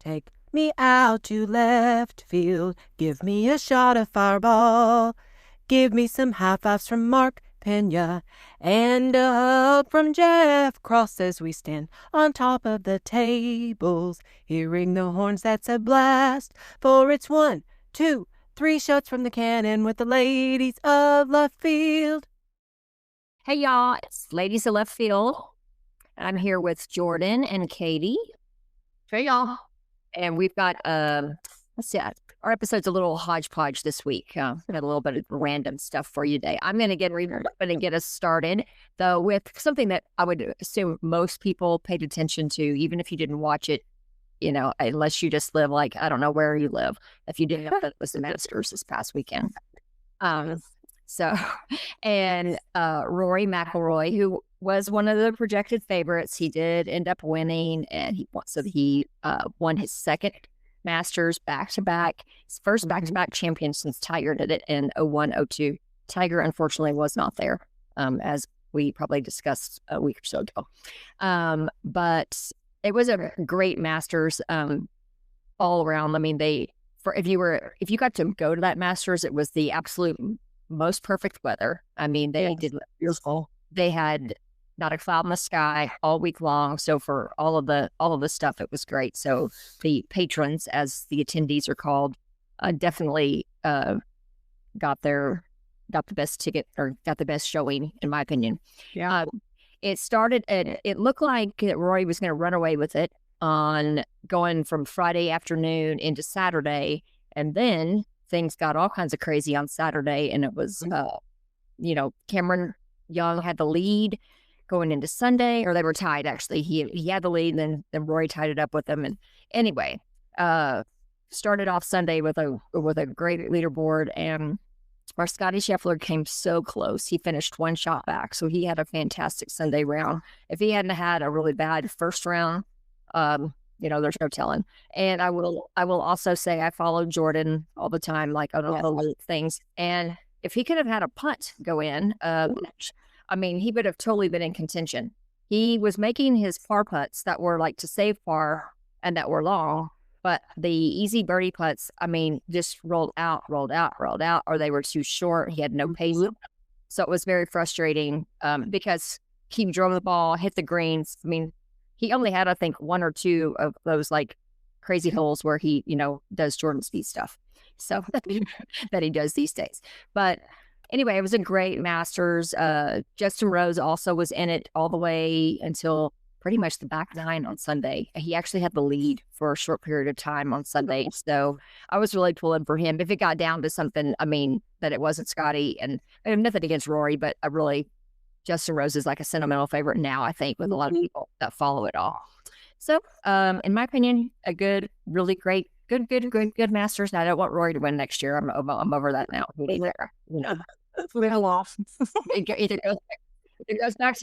Take me out to left field. Give me a shot of Fireball. Give me some high fives from Mark Pena and a hug from Jeff Cross as we stand on top of the tables. Hearing the horns, that's a blast. For it's 1, 2, 3 shots from the cannon with the ladies of left field. Hey, y'all. It's Ladies of Left Field. I'm here with Jordan and Katie. Hey, y'all. And we've got, let's see, our episode's a little hodgepodge this week. We got a little bit of random stuff for you today. I'm going to get us started, though, with something that I would assume most people paid attention to, even if you didn't watch it, unless you just live, like, I don't know where you live. If you didn't, it was the Masters this past weekend. Rory McIlroy, who was one of the projected favorites, he did end up winning, and he won his second Masters back-to-back, his first back-to-back champion since Tiger did it in 01-02. Tiger, unfortunately, was not there, as we probably discussed a week or so ago. But it was a great Masters all around. I mean, if you got to go to that Masters, it was the absolute most perfect weather. I mean, they had not a cloud in the sky all week long. So for all of the stuff, it was great. So the patrons, as the attendees are called, definitely got the best ticket, or got the best showing, in my opinion. Yeah. It looked like Rory was going to run away with it on going from Friday afternoon into Saturday, and then things got all kinds of crazy on Saturday, and it was, Cameron Young had the lead going into Sunday, or they were tied, actually. He had the lead, and then Rory tied it up with him. And anyway, started off Sunday with a great leaderboard, and our Scotty Scheffler came so close. He finished one shot back, so he had a fantastic Sunday round. If he hadn't had a really bad first round, there's no telling. And I will also say I follow Jordan all the time, like on all the things. And if he could have had a punt go in, he would have totally been in contention. He was making his par putts that were like to save par and that were long, but the easy birdie putts, just rolled out, or they were too short. He had no pace. So it was very frustrating because he drove the ball, hit the greens. He only had, I think, 1 or 2 of those like crazy holes where he, does Jordan Speed stuff. So that he does these days. But anyway, it was a great Masters. Justin Rose also was in it all the way until pretty much the back 9 on Sunday. He actually had the lead for a short period of time on Sunday. So I was really pulling for him. If it got down to something, that it wasn't Scotty, and I have nothing against Rory, but Justin Rose is like a sentimental favorite now, I think, with a lot of people that follow it all. So, in my opinion, a good, really great, good Masters. Now, I don't want Rory to win next year. I'm over that now. Little off. It goes back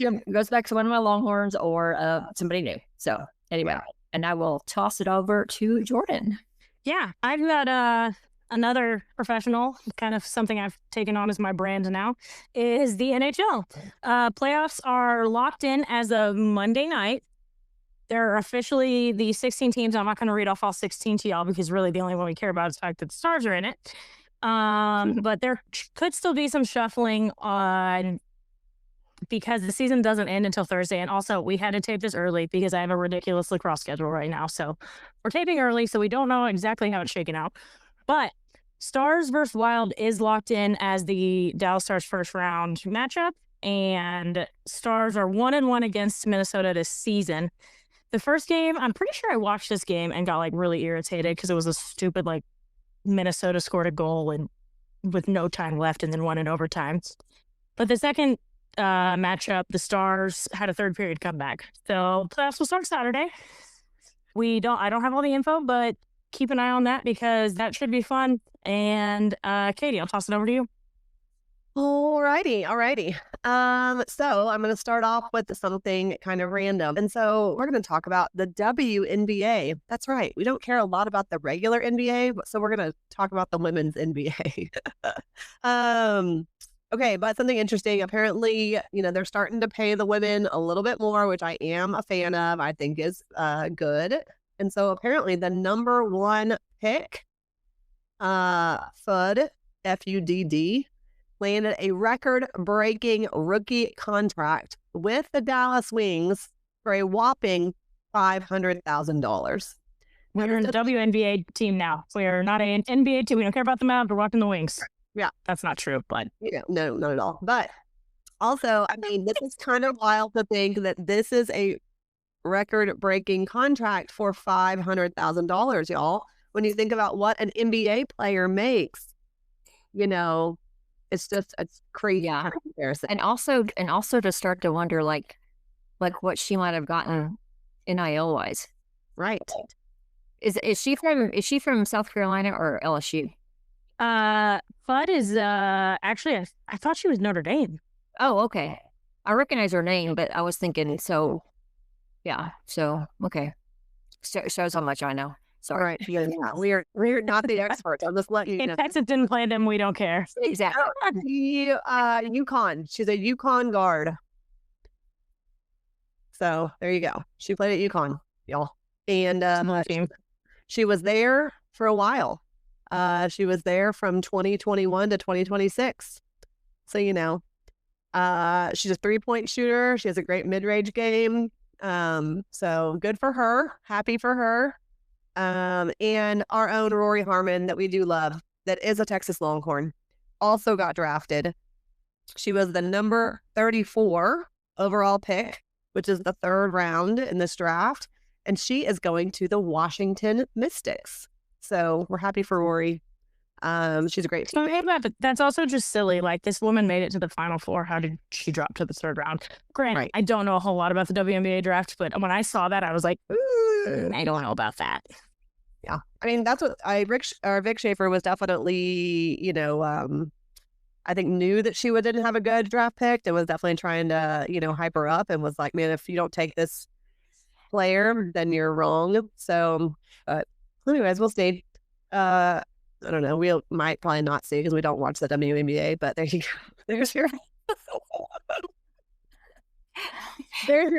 to one of my Longhorns or somebody new. So anyway, and I will toss it over to Jordan. Yeah, I've got another professional, kind of something I've taken on as my brand now, is the NHL. Playoffs are locked in as of Monday night. They're officially the 16 teams. I'm not going to read off all 16 to y'all because really the only one we care about is the fact that the Stars are in it. But there could still be some shuffling because the season doesn't end until Thursday. And also, we had to tape this early because I have a ridiculous lacrosse schedule right now. So we're taping early, so we don't know exactly how it's shaking out. But Stars versus Wild is locked in as the Dallas Stars first round matchup. And Stars are 1-1 against Minnesota this season. The first game, I'm pretty sure I watched this game and got like really irritated because it was a stupid, like, Minnesota scored a goal and with no time left and then won in overtime. But the second matchup, the Stars had a third period comeback. So playoffs will start Saturday. I don't have all the info, but keep an eye on that because that should be fun. And Katie, I'll toss it over to you. Alrighty. So I'm going to start off with something kind of random. And so we're going to talk about the WNBA. That's right. We don't care a lot about the regular NBA, so we're going to talk about the women's NBA. Okay, but something interesting. Apparently, they're starting to pay the women a little bit more, which I am a fan of. I think is good. And so apparently the number one pick, Fudd, Fudd, landed a record-breaking rookie contract with the Dallas Wings for a whopping $500,000. We're a WNBA team now. We are not an NBA team. We don't care about the Mavs. We're watching the Wings. Yeah. That's not true, but... Yeah, no, not at all. But also, I mean, this is kind of wild to think that this is a record-breaking contract for $500,000, y'all. When you think about what an NBA player makes, you know, it's crazy. Yeah. Comparison. And also to start to wonder, like what she might have gotten NIL wise. Right. Is she from South Carolina or LSU? Fudd is actually I thought she was Notre Dame. Oh, okay. I recognize her name, but I was thinking so. Yeah. So okay. Shows how much I know. Sorry. All right. Yeah, we're not the experts. I'm just letting you know. If Texas didn't play them, we don't care. Exactly. UConn. She's a UConn guard. So there you go. She played at UConn, y'all. And she was there for a while. She was there from 2021 to 2026. So, you know, she's a 3-point shooter. She has a great mid-range game. So good for her. Happy for her. And our own Rory Harmon that we do love, that is a Texas Longhorn, also got drafted. She was the number 34 overall pick, which is the third round in this draft. And she is going to the Washington Mystics. So we're happy for Rory. She's a great teammate. But that's also just silly. Like, this woman made it to the Final Four. How did she drop to the third round? Granted, right. I don't know a whole lot about the WNBA draft, but when I saw that, I was like, I don't know about that. Yeah. I mean, that's what Vic Schaefer was definitely, you know, I think knew that she didn't have a good draft pick and was definitely trying to, you know, hype her up and was like, man, if you don't take this player, then you're wrong. So, anyways, we'll see. I don't know. We might probably not see because we don't watch the WNBA, but there you go. There's your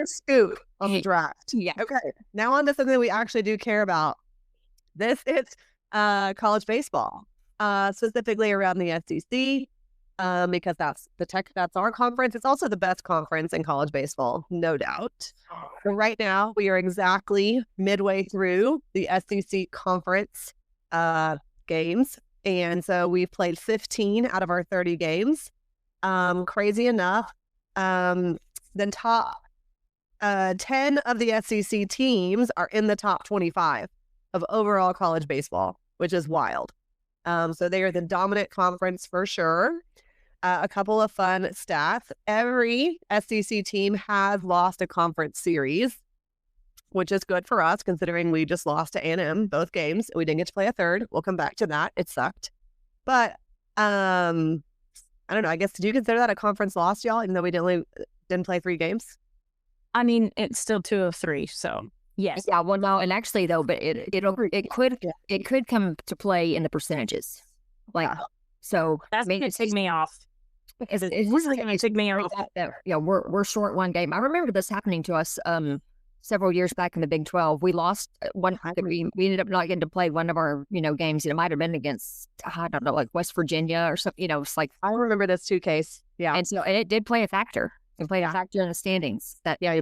scoop on the draft. Yeah. Okay. Now on to something we actually do care about. This is college baseball, specifically around the SEC, because that's our conference. It's also the best conference in college baseball, no doubt. But right now, we are exactly midway through the SEC conference games, and so we've played 15 out of our 30 games. Crazy enough, the top 10 of the SEC teams are in the top 25 of overall college baseball, which is wild. So they are the dominant conference for sure. A couple of fun stats. Every SEC team has lost a conference series, which is good for us considering we just lost to A&M both games. We didn't get to play a third. We'll come back to that. It sucked. But I don't know. I guess, did you consider that a conference loss, y'all, even though we didn't play 3 games? I mean, it's still 2 of 3, so yes. Yeah, well, no, and actually though, but it could come to play in the percentages. Like, so that's going to take me off. It's really going to take me off. Yeah, we're short 1 game. I remember this happening to us several years back in the Big 12. We lost one. We ended up not getting to play one of our games. It might have been against, I don't know, like West Virginia or something. It's like, I remember this too, Case. Yeah, and so it did play a factor. It played a factor in the standings. That I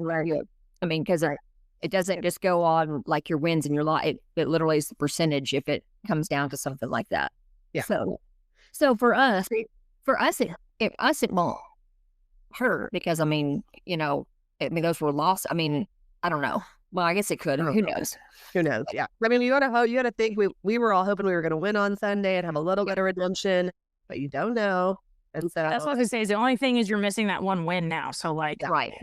mean, because it doesn't just go on like your wins and your loss. It literally is the percentage if it comes down to something like that. Yeah. So for us, it won't hurt because I mean, those were lost. I mean, I don't know. Well, I guess it could. Who knows? Who knows? Yeah. I mean, you gotta think we were all hoping we were going to win on Sunday and have a little bit of redemption, but you don't know. And so that's what I say. Is the only thing is you're missing that 1 win now. So like, right.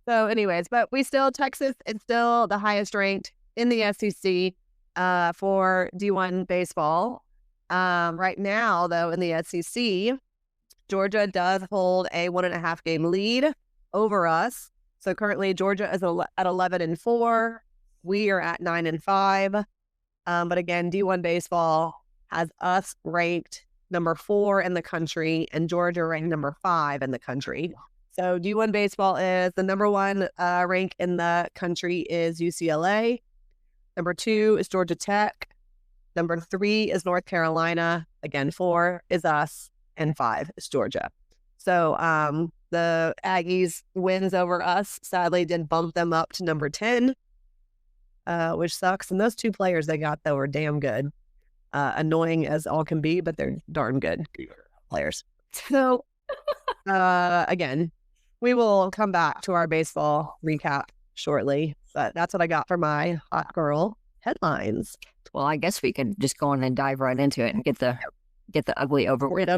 So anyways, but Texas is still the highest ranked in the SEC for D1 baseball. Right now, though, in the SEC, Georgia does hold a 1.5 game lead over us. So currently Georgia is at 11-4. We are at 9-5. But again, D1 baseball has us ranked number 4 in the country and Georgia ranked number 5 in the country. So D1 baseball is the number one rank in the country is UCLA. Number 2 is Georgia Tech. Number 3 is North Carolina. Again, 4 is us, and 5 is Georgia. So the Aggies wins over us sadly did bump them up to number 10, which sucks. And those 2 players they got though were damn good. Annoying as all can be, but they're darn good players. So again, we will come back to our baseball recap shortly, but that's what I got for my hot girl headlines. Well, I guess we could just go on and dive right into it and get the ugly over with.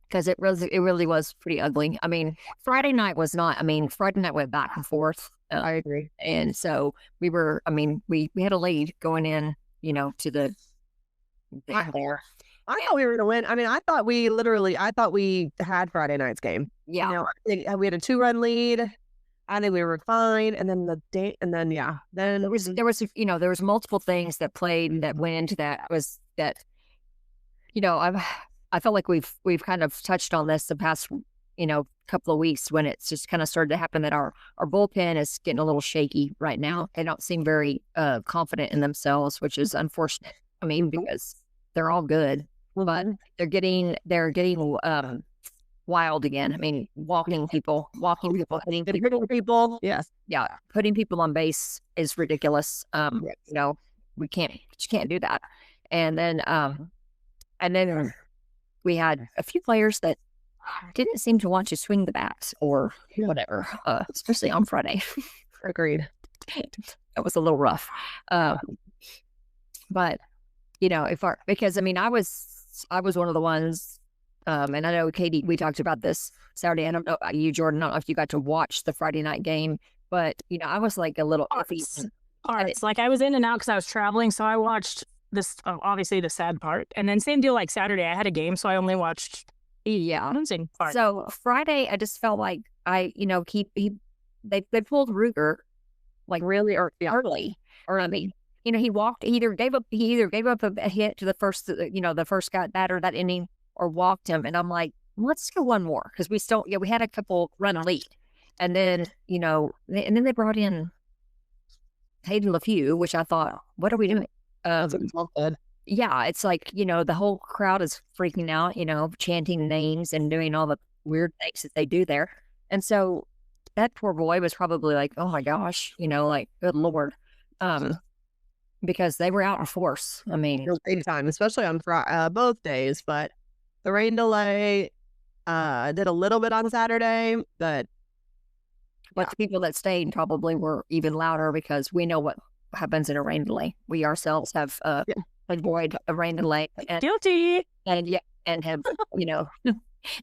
Because it really was pretty ugly. I mean, Friday night was not. I mean, Friday night went back and forth. I agree. And so we were. I mean, we had a lead going in, to the there. I thought we were going to win. I mean, I thought we had Friday night's game. Yeah. We had a 2-run lead. I think we were fine. And then then there was multiple things that played that went into that I felt like we've kind of touched on this the past, couple of weeks when it's just kind of started to happen that our bullpen is getting a little shaky right now. They don't seem very confident in themselves, which is unfortunate. I mean, because they're all good, but they're getting wild again. I mean, walking people, hitting people. Yes. Yeah. Putting people on base is ridiculous. We can't do that. And then we had a few players that didn't seem to want to swing the bats or whatever, especially on Friday. Agreed. That was a little rough. But because I mean, I was one of the ones, and I know Katie, we talked about this Saturday. I don't know about you, Jordan. I don't know if you got to watch the Friday night game, but I was like a little iffy. Parts. Like I was in and out because I was traveling, so I watched this obviously the sad part, and then same deal like Saturday. I had a game, so I only watched losing part. So Friday, I just felt like they pulled Ruger like really early, or I mean. He walked. He either gave up a hit to the first, the first guy batter that inning, or walked him. And I'm like, let's go one more because we had a couple run lead, and then and then they brought in Hayden LaFew, which I thought, what are we doing? Yeah, it's like the whole crowd is freaking out, chanting names and doing all the weird things that they do there, and so that poor boy was probably like, oh my gosh, like good Lord. Because they were out in force. I mean, big time, especially on both days. But the rain delay did a little bit on Saturday, but the people that stayed probably were even louder because we know what happens in a rain delay. We ourselves have avoided a rain delay. Guilty. And have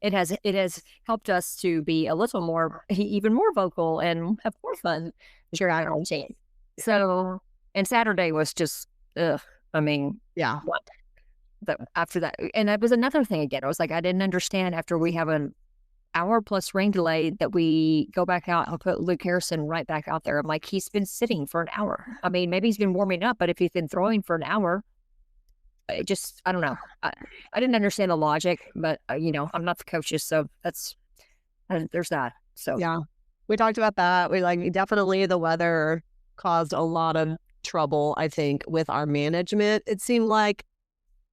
it has helped us to be a little more, even more vocal and have more fun. Sure, I don't change. So. And Saturday was just, I mean, what? After that, and that was another thing again. I was like, I didn't understand after we have an hour plus rain delay that we go back out and put Luke Harrison right back out there. I'm like, he's been sitting for an hour. I mean, maybe he's been warming up, but if he's been throwing for an hour, I don't know. I didn't understand the logic, but I'm not the coaches, so there's that. So yeah, we talked about that. We definitely the weather caused a lot of trouble, I think, with our management. It seemed like,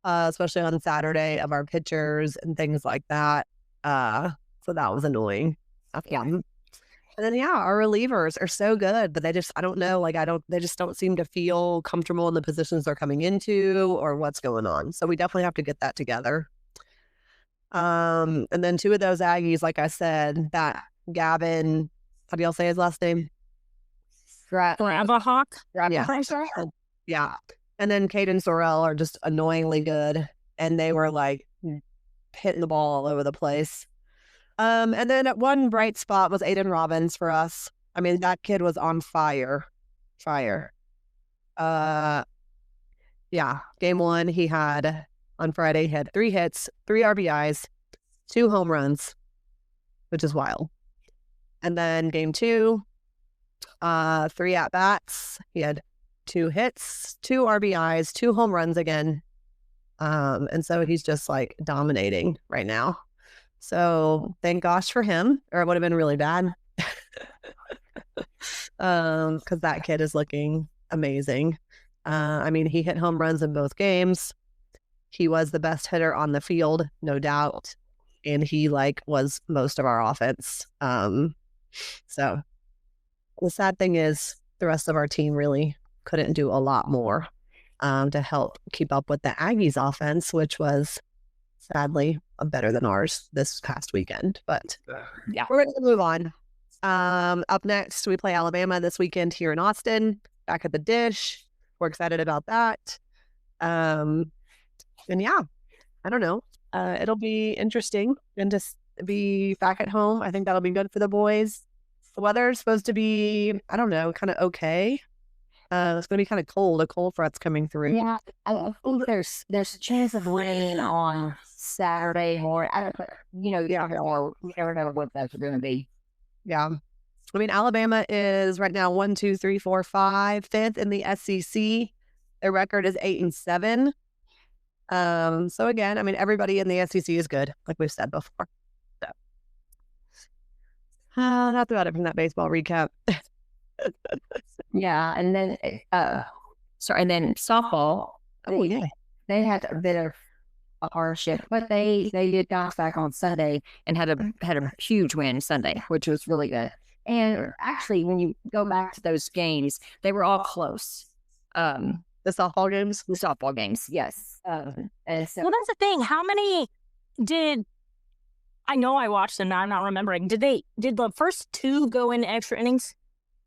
especially on Saturday, of our pitchers and things like that. So that was annoying. Yeah. And then our relievers are so good, but they just they just don't seem to feel comfortable in the positions they're coming into or what's going on. So we definitely have to get that together. And then 2 of those Aggies, like I said, that Gavin, how do y'all say his last name? Grabahawk. Yeah. And then Caden Sorrell are just annoyingly good. And they were like hitting the ball all over the place. And then one bright spot was Aiden Robbins for us. I mean, that kid was on fire. Game 1, he had on Friday, he had 3 hits, 3 RBIs, 2 home runs, which is wild. And then game 2, 3 at-bats. He had 2 hits, 2 RBIs, 2 home runs again. And so he's just like dominating right now. So thank gosh for him, or it would have been really bad. Because that kid is looking amazing. I mean, he hit home runs in both games. He was the best hitter on the field, no doubt. And he was most of our offense. So the sad thing is the rest of our team really couldn't do a lot more to help keep up with the Aggies offense, which was sadly better than ours this past weekend. But Yeah. we're going to move on. Up next, we play Alabama this weekend here in Austin, back at the Dish. We're excited about that. And yeah, I don't know. It'll be interesting and just be back at home. I think that'll be good for the boys. The weather's supposed to be, I don't know, kind of okay. It's going to be kind of cold. A cold front's coming through. Yeah, I think there's a chance of rain on Saturday morning. I don't, you never know what that's going to be. Yeah. I mean, Alabama is right now 1, 2, 3, 4, 5, fifth in the SEC. Their record is 8-7. So again, I mean, everybody in the SEC is good, like we've said before. So that's about it from that baseball recap. Yeah, and then and then softball. Oh yeah, they had a bit of a hardship, but they did bounce back on Sunday and had a huge win Sunday, which was really good. And actually, when you go back to those games, they were all close. The softball games. The softball games, yes. And so, Well, that's the thing. How many did I know? I watched them. Now I'm not remembering. Did the first 2 go into extra innings?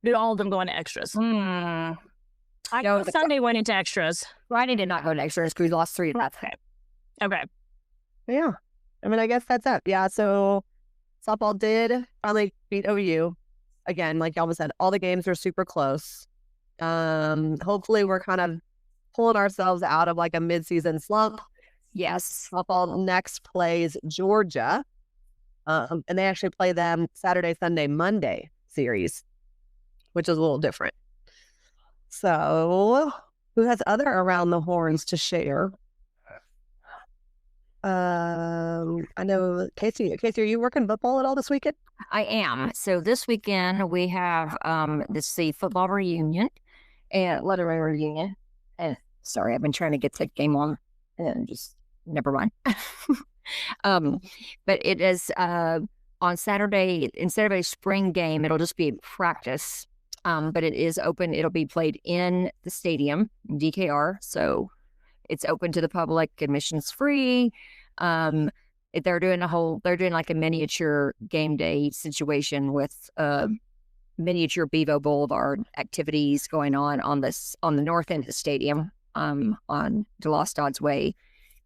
Did all of them go into extras? no, Sunday went into extras. Friday did not go to extras because we lost 3 last game. Okay. Yeah, I mean, I guess that's it. Yeah, so softball did finally beat OU again. Like y'all said, all the games are super close. Hopefully, we're kind of pulling ourselves out of like a mid-season slump. Yes. Softball next plays Georgia, and they actually play them Saturday, Sunday, Monday series, which is a little different. So, who has other around the horns to share? I know Casey, are you working football at all this weekend? I am. So this weekend we have the football reunion and lettering reunion. And sorry, I've been trying to get that game on and just never mind. But it is on Saturday, instead of a spring game, it'll just be Practice. But it is open. It'll be played in the stadium, DKR. So it's open to the public, admission's free. They're doing like a miniature game day situation with miniature Bevo Boulevard activities going on the north end of the stadium, on DeLost Dodds Way.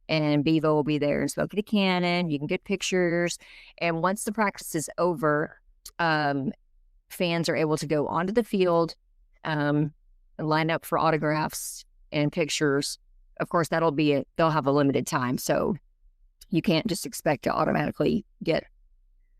And Bevo will be there and smoking a cannon. You can get pictures. And once the practice is over, fans are able to go onto the field, and line up for autographs and pictures. Of course, they'll have a limited time, so you can't just expect to automatically get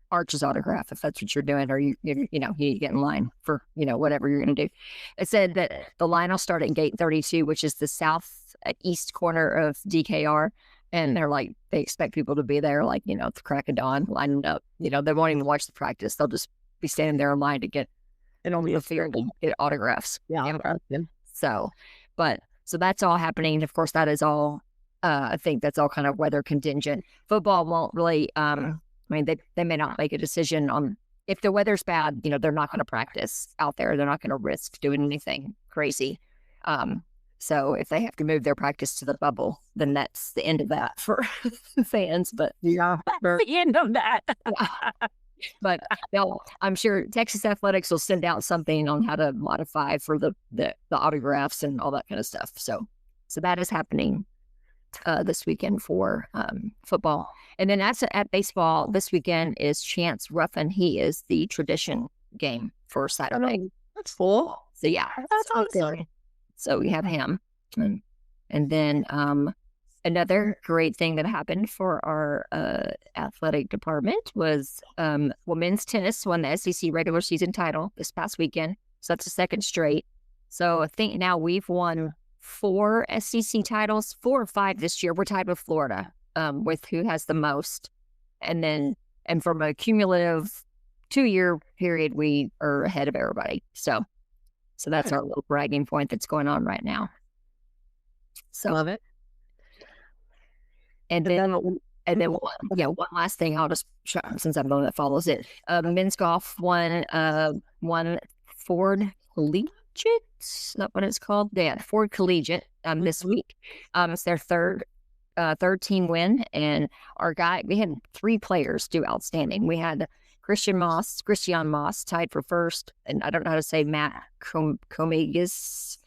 Arch's autograph if that's what you're doing, or you get in line for whatever you're going to do. It said that the line will start at gate 32, which is the southeast corner of DKR, and they expect people to be there at the crack of dawn, lining up. They won't even watch the practice; they'll just be standing there in line to get autographs. Yeah. So that's all happening. Of course, that is all. I think that's all kind of weather contingent. Football won't really. They may not make a decision on if the weather's bad. They're not going to practice out there. They're not going to risk doing anything crazy. So if they have to move their practice to the bubble, then that's the end of that for fans. But yeah, the end of that. But I'm sure Texas Athletics will send out something on how to modify for the autographs and all that kind of stuff. So that is happening this weekend for football. And then at baseball this weekend is Chance Ruffin. He is the tradition game for Saturday. Oh, that's cool. So yeah, that's awesome. So we have him, and then another great thing that happened for our athletic department was women's tennis won the SEC regular season title this past weekend. So that's the second straight. So I think now we've won 4 SEC titles, 4 or 5 this year. We're tied with Florida with who has the most. and from a cumulative 2-year period, we are ahead of everybody. So that's our little bragging point that's going on right now. So Love it. And then one last thing I'll just show, since I'm the one that follows it. Men's golf won Ford Collegiate. Is that what it's called? Yeah, Ford Collegiate this week. It's their third team win, and we had 3 players do outstanding. We had Christian Moss tied for first, and I don't know how to say Matt Comegas.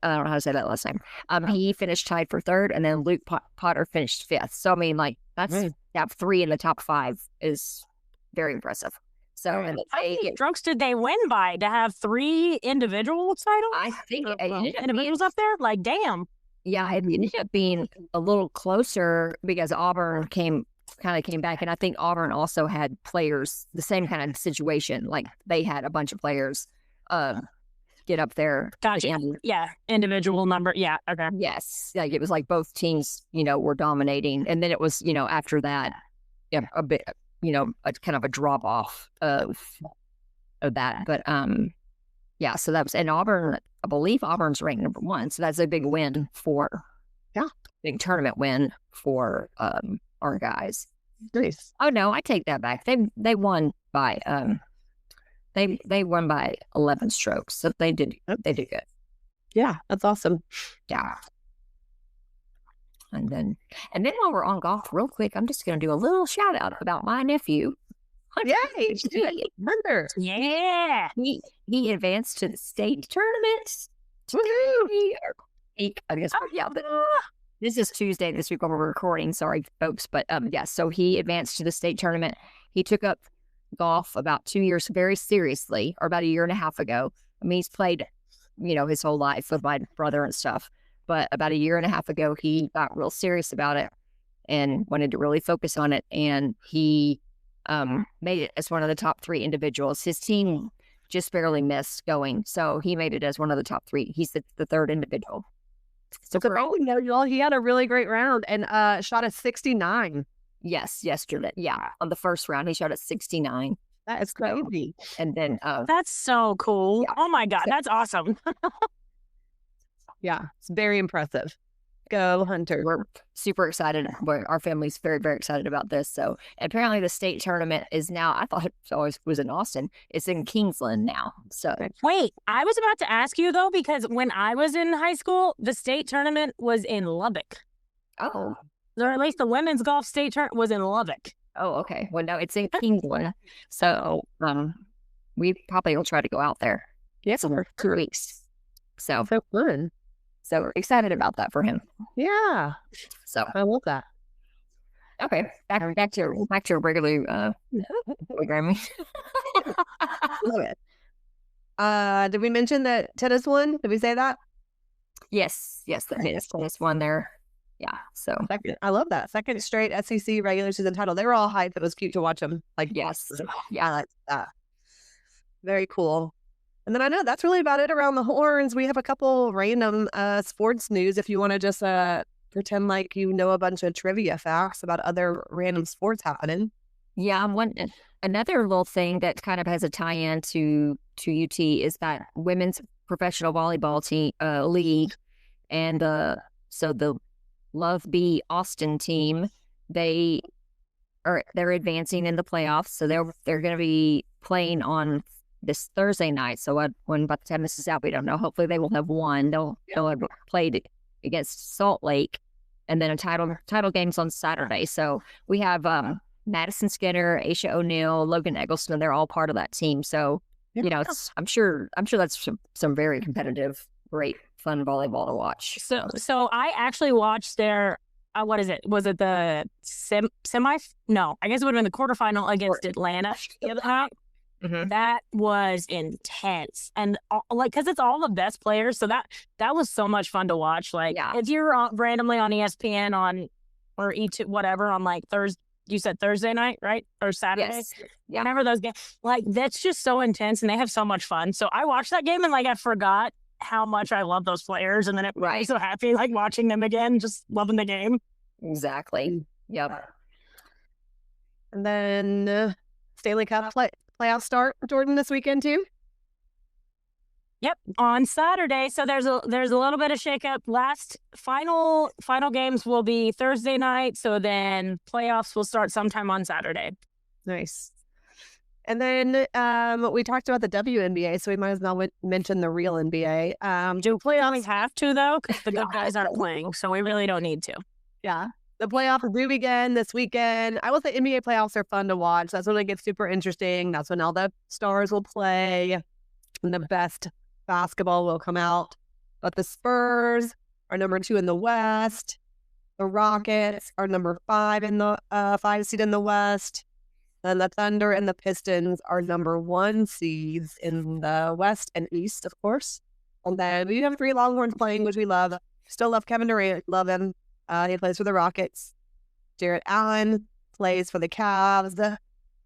I don't know how to say that last name. He finished tied for third, and then Luke Potter finished 5th. So I mean, like, that's have 3 in the top 5 is very impressive. So and how many strokes did they win by to have 3 individual titles? I think individuals up there. Like, damn. Yeah, it ended up being a little closer because Auburn came back, and I think Auburn also had players the same kind of situation. Like, they had a bunch of players get up there. Gotcha. Yeah, individual number. Yeah, okay. Yes, like it was like both teams, were dominating, and then it was, after that, a bit, a kind of a drop off of that. But so that was, and Auburn, I believe Auburn's ranked number 1, so that's a big win big tournament win for our guys. Nice. Oh no, I take that back. They won by They won by 11 strokes, so they did good. Yeah, that's awesome. Yeah. And then while we're on golf, real quick, I'm just going to do a little shout out about my nephew. Yay! Hunter. Yeah. He advanced to the state tournament. Woohoo! I guess. But this is Tuesday this week when we're recording. Sorry, folks, but so he advanced to the state tournament. He took up golf about 2 years very seriously, or about 1.5 years ago. I mean, he's played, his whole life with my brother and stuff. But about 1.5 years ago, he got real serious about it and wanted to really focus on it. And he made it as one of the top 3 individuals. His team just barely missed going, so he made it as one of the top 3. He's the 3rd individual. So y'all, he had a really great round and shot a 69. Yes, yesterday. Yeah, on the first round, he shot at 69. That is crazy. And then that's so cool. Yeah. Oh my God, that's awesome. Yeah, it's very impressive. Go Hunter. We're super excited. Our family's very, very excited about this. So apparently the state tournament is now, I thought it always was in Austin. It's in Kingsland now. So wait, I was about to ask you though, because when I was in high school, the state tournament was in Lubbock. Oh. Or at least the women's golf state tournament was in Lubbock. Oh, okay. Well, no, it's in Kingsland. So we probably will try to go out there. Yeah. So we're 2 weeks. So fun. So we're excited about that for him. Yeah. So I love that. Okay. Back to regular programming. Love it. Did we mention that tennis won? Did we say that? Yes, the tennis won there. Yeah. So I love that. 2nd straight SEC regular season title. They were all hyped. It was cute to watch them. Like, yes. Yeah, like that. Very cool. And then I know that's really about it around the horns. We have a couple random sports news if you want to just pretend like you know a bunch of trivia facts about other random sports happening. Yeah, another little thing that kind of has a tie-in to UT is that women's professional volleyball team league, and so the Love B Austin team, they're advancing in the playoffs, so they're going to be playing on this Thursday night. So when by the time this is out, we don't know. Hopefully they will have won. They'll have played against Salt Lake, and then a title games on Saturday. So we have Madison Skinner, Aisha O'Neill, Logan Eggleston. They're all part of that team. So I'm sure that's some very competitive, great, fun volleyball to watch. So I actually watched their what is it? Was it the semi? No, I guess it would have been the quarterfinal against Atlanta the other night. Mm-hmm. That was intense, and because it's all the best players, so that was so much fun to watch. Like, if you're randomly on ESPN or E2 whatever on like Thursday, you said Thursday night, right, or Saturday? Yes. Yeah. Whenever those games, like, that's just so intense, and they have so much fun. So I watched that game, and like I forgot how much I love those players, and then it made me so happy, like watching them again, just loving the game. Exactly. Yep. And then Stanley Cup playoff start, Jordan, this weekend too. Yep, on Saturday. So there's a little bit of shakeup. Final games will be Thursday night. So then playoffs will start sometime on Saturday. Nice. And then we talked about the WNBA, so we might as well mention the real NBA. Do playoffs have to though? Because the good guys aren't playing, so we really don't need to. Yeah. The playoffs do begin this weekend. I will say NBA playoffs are fun to watch. That's when it gets super interesting. That's when all the stars will play and the best basketball will come out. But the Spurs are number 2 in the West. The Rockets are number 5 in the 5 seed in the West. And the Thunder and the Pistons are number 1 seeds in the West and East, of course. And then we have 3 Longhorns playing, which we love. Still love Kevin Durant. Love him. He plays for the Rockets. Jarrett Allen plays for the Cavs.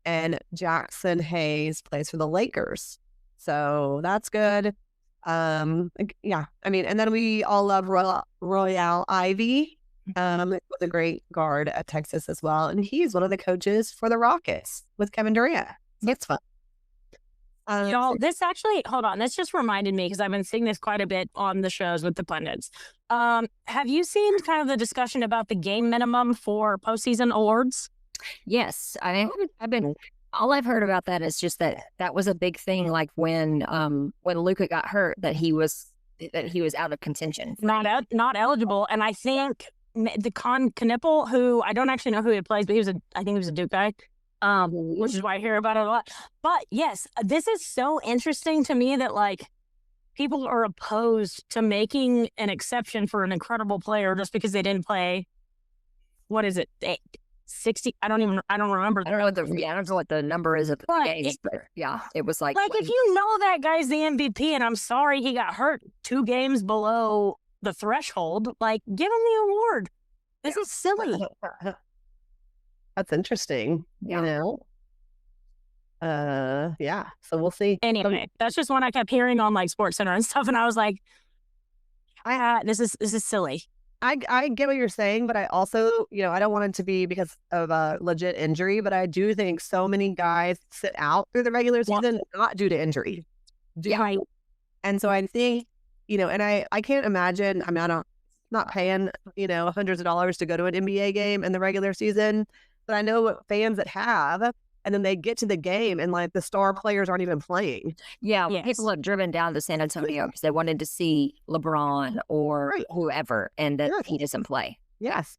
And Jackson Hayes plays for the Lakers. So that's good. Yeah. I mean, and then we all love Royale Ivy. Was a great guard at Texas as well. And he's one of the coaches for the Rockets with Kevin Durant. It's fun. Y'all, this actually, hold on. This just reminded me because I've been seeing this quite a bit on the shows with the pundits. Have you seen kind of the discussion about the game minimum for postseason awards? Yes, I've been. All I've heard about that is just that was a big thing. Like when Luka got hurt, that he was out of contention, not eligible. And I think the Knipple, who I don't actually know who he plays, but I think he was a Duke guy. Which is why I hear about it a lot. But yes, this is so interesting to me that like people are opposed to making an exception for an incredible player just because they didn't play. What is it? 60? I don't remember. I don't know what the number is of the games, but yeah, it was like if you know that guy's the MVP, and I'm sorry he got hurt 2 games below the threshold, like give him the award. This is silly. That's interesting. Yeah. You know? Yeah. So we'll see. Anyway, that's just one I kept hearing on like Sports Center and stuff, and I was like, this is silly. I get what you're saying, but I also, I don't want it to be because of a legit injury, but I do think so many guys sit out through the regular season, not due to injury. Right. And so I think, and I can't imagine, I mean, not paying, hundreds of dollars to go to an NBA game in the regular season, but I know fans that have, and then they get to the game and like the star players aren't even playing. Yeah, yes. People have driven down to San Antonio because they wanted to see LeBron or whoever, and that he doesn't play. Yes.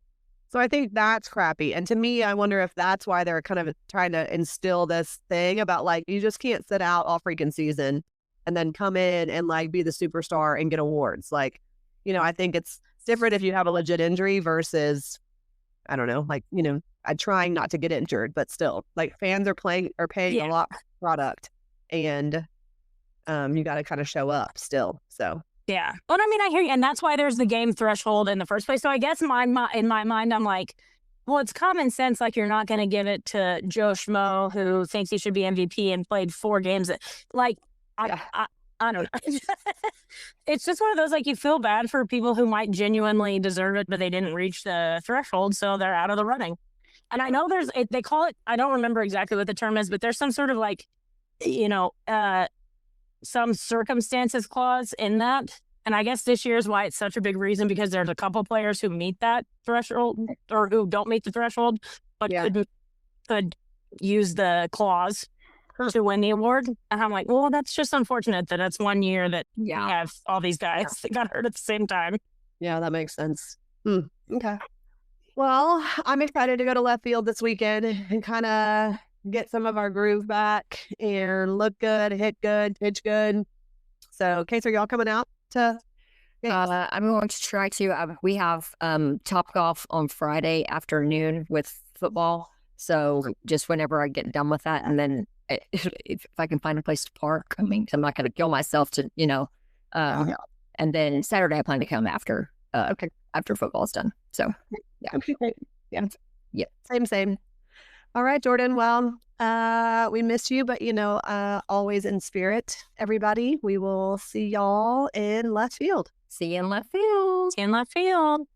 So I think that's crappy. And to me, I wonder if that's why they're kind of trying to instill this thing about like, you just can't sit out all freaking season and then come in and like be the superstar and get awards. Like, I think it's different if you have a legit injury versus, I don't know, like, I'm trying not to get injured, but still, like fans are paying a lot for product, and you got to kind of show up still. So yeah, but I mean, I hear you, and that's why there's the game threshold in the first place. So I guess in my mind, I'm like, well, it's common sense. Like you're not going to give it to Joe Schmo who thinks he should be MVP and played 4 games. Like I don't know. It's just one of those, like, you feel bad for people who might genuinely deserve it, but they didn't reach the threshold, so they're out of the running. And I know they call it, I don't remember exactly what the term is, but there's some sort of like, some circumstances clause in that. And I guess this year is why it's such a big reason, because there's a couple players who meet that threshold or who don't meet the threshold, but could use the clause to win the award. And I'm like, well, that's just unfortunate that it's one year that you have all these guys that got hurt at the same time. Yeah, that makes sense. Okay. Well, I'm excited to go to left field this weekend and kind of get some of our groove back and look good, hit good, pitch good. So, Case, are y'all coming out to? I'm going to try to. We have Top Golf on Friday afternoon with football. So just whenever I get done with that, and then if I can find a place to park, I mean, I'm not going to kill myself to, and then Saturday I plan to come after football's done. So yeah. Same. All right, Jordan. Well, we miss you, but always in spirit, everybody. We will see y'all in left field. See you in left field. In left field.